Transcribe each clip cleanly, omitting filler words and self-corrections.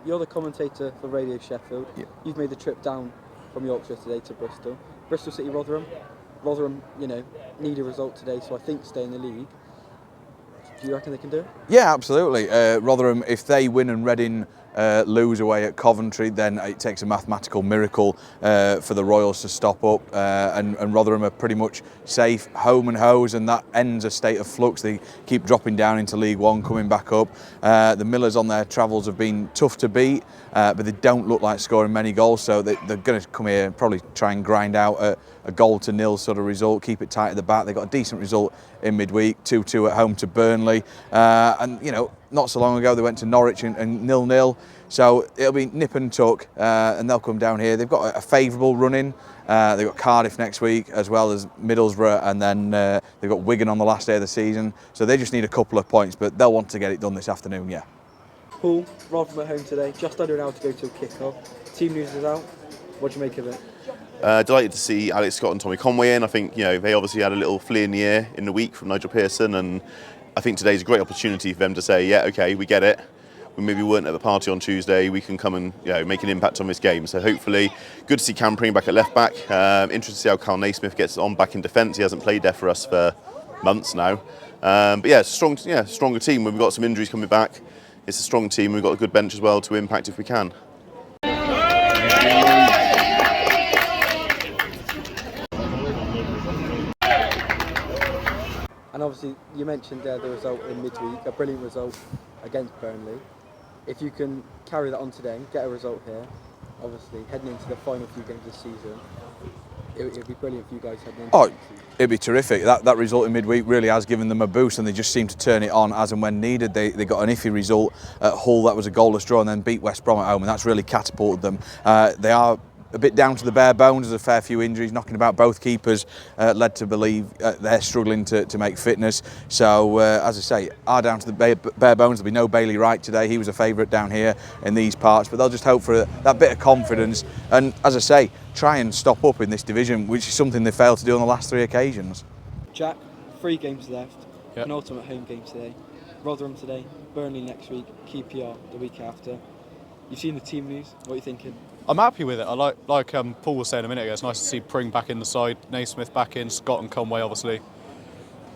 you're the commentator for Radio Sheffield. Yep. You've made the trip down from Yorkshire today to Bristol. Bristol City, Rotherham. Rotherham, need a result today, so I think stay in the league. Do you reckon they can do it? Yeah, absolutely. Rotherham, if they win and Reading lose away at Coventry, then it takes a mathematical miracle for the Royals to stop up, and Rotherham are pretty much safe, home and hose, and that ends a state of flux. They keep dropping down into League One, coming back up. The Millers on their travels have been tough to beat, but they don't look like scoring many goals, so they're going to come here and probably try and grind out a 0-0 sort of result, keep it tight at the back. They got a decent result in midweek, 2-2 at home to Burnley, and not so long ago they went to Norwich and 0-0, so it'll be nip and tuck, and they'll come down here. They've got a favourable run in. They've got Cardiff next week as well as Middlesbrough, and then they've got Wigan on the last day of the season, so they just need a couple of points, but they'll want to get it done this afternoon. Yeah. Paul, Rotherham at home today, just under an hour to go till kick-off. Team news is out. What do you make of it? Delighted to see Alex Scott and Tommy Conway in. I think they obviously had a little flea in the ear in the week from Nigel Pearson, and I think today's a great opportunity for them to say, yeah, okay, we get it. We maybe weren't at the party on Tuesday. We can come and make an impact on this game. So hopefully, good to see Cam Pring back at left back. Interested to see how Carl Naismith gets on back in defence. He hasn't played there for us for months now. But yeah, it's a stronger team. When we've got some injuries coming back, it's a strong team. We've got a good bench as well to impact if we can. And obviously, you mentioned the result in midweek, a brilliant result against Burnley. If you can carry that on today, get a result here, obviously heading into the final few games this season, it'd be brilliant for you guys heading into the season. It'd be terrific. That result in midweek really has given them a boost, and they just seem to turn it on as and when needed. They got an iffy result at Hull, that was a goalless draw, and then beat West Brom at home, and that's really catapulted them. They are a bit down to the bare bones. There's a fair few injuries knocking about. Both keepers led to believe they're struggling to make fitness. So, as I say, are down to the bare bones. There'll be no Bailey Wright today. He was a favourite down here in these parts, but they'll just hope for that bit of confidence. And, as I say, try and stop up in this division, which is something they failed to do on the last 3 occasions. Jack, 3 games left. Yep. An ultimate home game today. Rotherham today, Burnley next week, QPR the week after. You've seen the team news. What are you thinking? I'm happy with it. I like Paul was saying a minute ago, it's nice to see Pring back in the side, Naismith back in, Scott and Conway obviously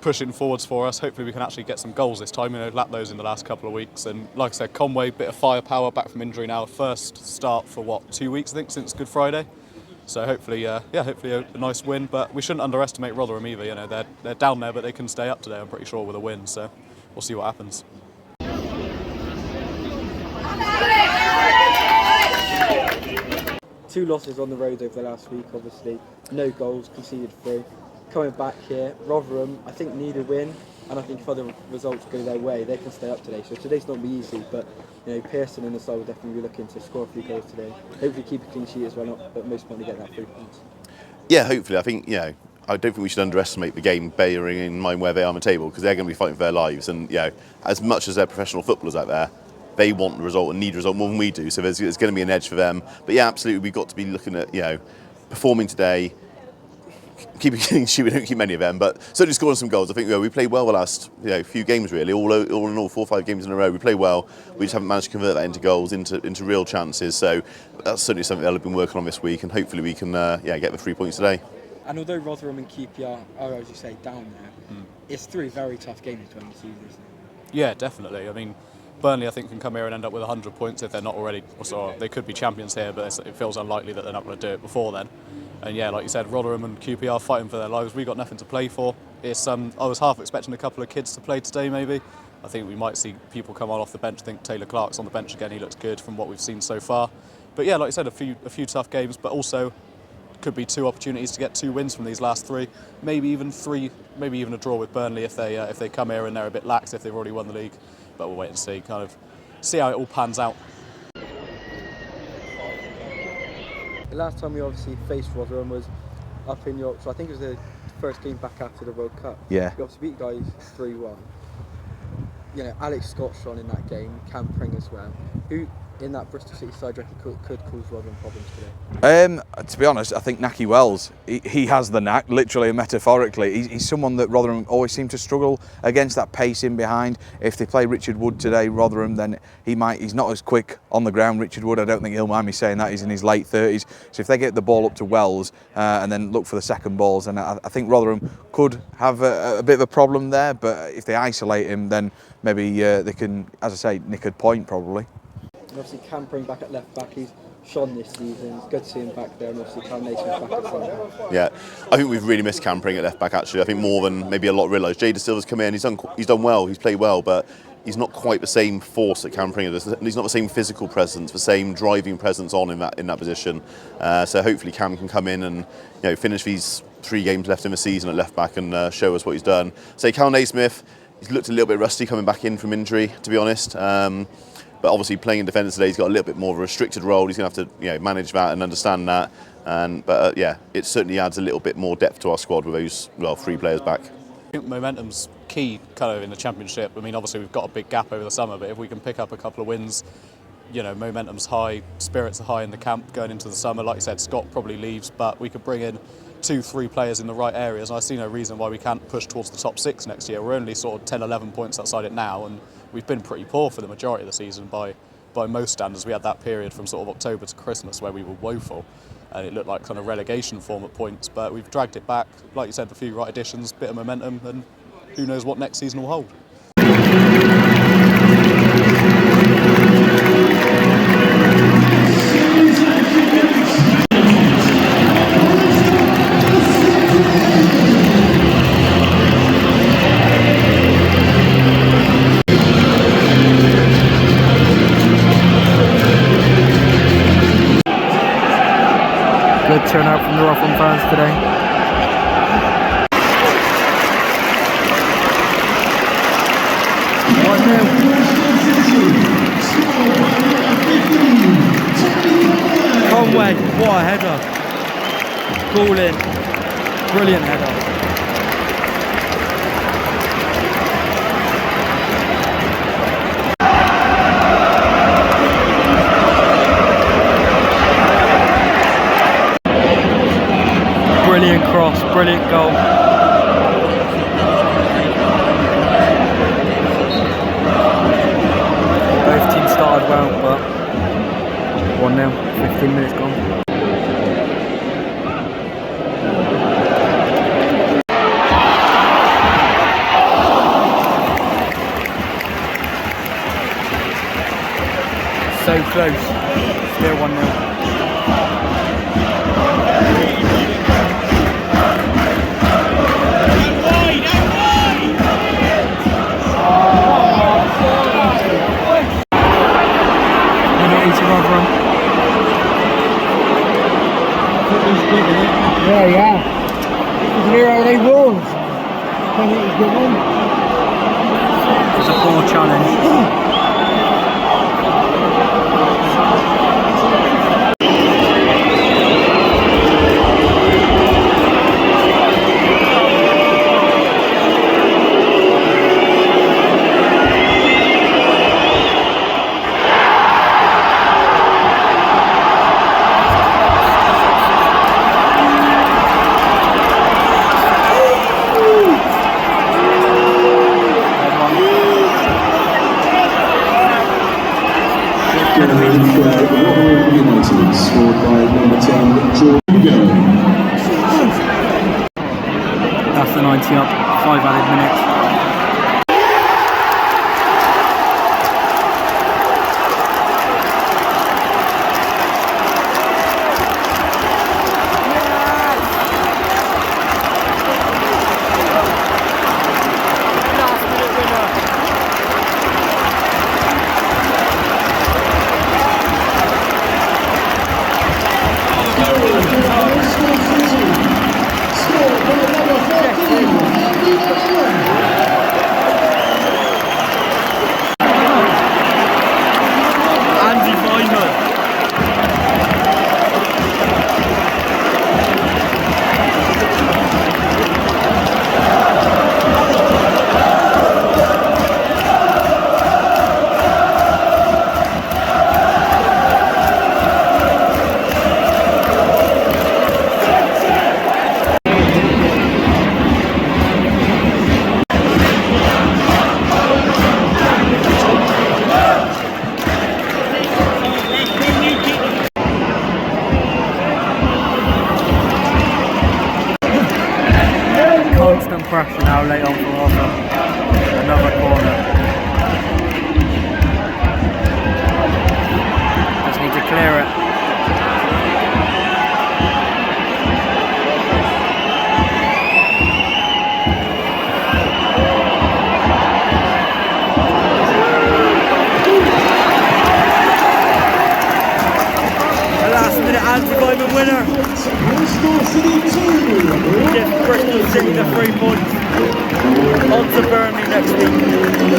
pushing forwards for us. Hopefully we can actually get some goals this time. Lapped those in the last couple of weeks. And like I said, Conway, bit of firepower, back from injury now. First start for 2 weeks, I think, since Good Friday. So hopefully a nice win. But we shouldn't underestimate Rotherham either. They're down there, but they can stay up today, I'm pretty sure, with a win. So we'll see what happens. 2 losses on the road over the last week, obviously. No goals, conceded 3. Coming back here, Rotherham, I think, need a win, and I think if other results go their way, they can stay up today. So today's not be easy, but Pearson and the side will definitely be looking to score a few goals today. Hopefully keep a clean sheet as well, but most importantly get that 3 points. Yeah, hopefully. I think, I don't think we should underestimate the game, bearing in mind where they are on the table, because they're going to be fighting for their lives. And, as much as they're professional footballers out there, they want the result and need a result more than we do. So there's going to be an edge for them. But yeah, absolutely, we've got to be looking at, performing today, keeping a clean sheet. We don't keep many of them, but certainly scoring some goals. I think we played well the last few games, really. All in all, 4 or 5 games in a row, we played well. We just haven't managed to convert that into goals, into real chances. So that's certainly something they'll have been working on this week, and hopefully we can get the 3 points today. And although Rotherham and QPR are, as you say, down there, it's 3 very tough games to end the season, isn't it? Yeah, definitely. I mean, Burnley, I think, can come here and end up with 100 points if they're not already. So they could be champions here, but it feels unlikely that they're not going to do it before then. And yeah, like you said, Rotherham and QPR fighting for their lives. We've got nothing to play for. I was half expecting a couple of kids to play today, maybe. I think we might see people come on off the bench. I think Taylor Clark's on the bench again. He looks good from what we've seen so far. But yeah, like you said, a few tough games, but also could be 2 opportunities to get 2 wins from these last 3, maybe even 3, maybe even a draw with Burnley if they come here and they're a bit lax if they've already won the league. But we'll wait and see, see how it all pans out. The last time we obviously faced Rotherham was up in Yorkshire. I think it was the first game back after the World Cup. Yeah. We obviously beat guys 3-1. Alex Scott shone in that game, Cam Pring as well. Who in that Bristol City side do you reckon could cause Rotherham problems today? To be honest, I think Nahki Wells, he has the knack, literally and metaphorically. He's someone that Rotherham always seem to struggle against, that pace in behind. If they play Richard Wood today, Rotherham, then he's not as quick on the ground, Richard Wood. I don't think he'll mind me saying that. He's in his late 30s. So if they get the ball up to Wells and then look for the second balls, then I think Rotherham could have a bit of a problem there. But if they isolate him, then maybe they can, as I say, nick a point probably. And obviously Campering back at left back, he's shone this season. It's good to see him back there, and obviously Cam Nason's back at centre. Yeah, I think we've really missed Campering at left back actually. I think more than maybe a lot realise. Jada Silva's come in, he's done well, he's played well, but he's not quite the same force that Campering is. He's not the same physical presence, the same driving presence in that position. So hopefully Cam can come in and finish these 3 games left in the season at left back and show us what he's done. Say Cal Naismith, he's looked a little bit rusty coming back in from injury, to be honest. But obviously playing in defence today, he's got a little bit more of a restricted role. He's going to have to manage that and understand that. But it certainly adds a little bit more depth to our squad with those 3 players back. I think momentum's key kind of in the Championship. I mean, obviously we've got a big gap over the summer, but if we can pick up a couple of wins, momentum's high, spirits are high in the camp going into the summer. Like you said, Scott probably leaves, but we could bring in 2-3 players in the right areas. And I see no reason why we can't push towards the top 6 next year. We're only sort of 10-11 points outside it now, and we've been pretty poor for the majority of the season by most standards. We had that period from sort of October to Christmas where we were woeful, and it looked like kind of relegation form at points, but we've dragged it back. Like you said, a few right additions, bit of momentum, and who knows what next season will hold. Good turnout from the Rotherham fans today. Conway, what a header. Ball in. Brilliant header. Brilliant cross, brilliant goal. Both teams started well, but 1-0, 15 minutes gone. So close, still 1-0. Yeah. You can hear how they roll. It's a poor challenge. United, scored by number 10, Jordan. That's the 90 up, 5 added minutes. Scored by number 14, pressure now late on for Rotherham. Another corner. Just need to clear it. Last-minute anti-Bowman winner. Gives Bristol City the 3 points. On to Burnley next week.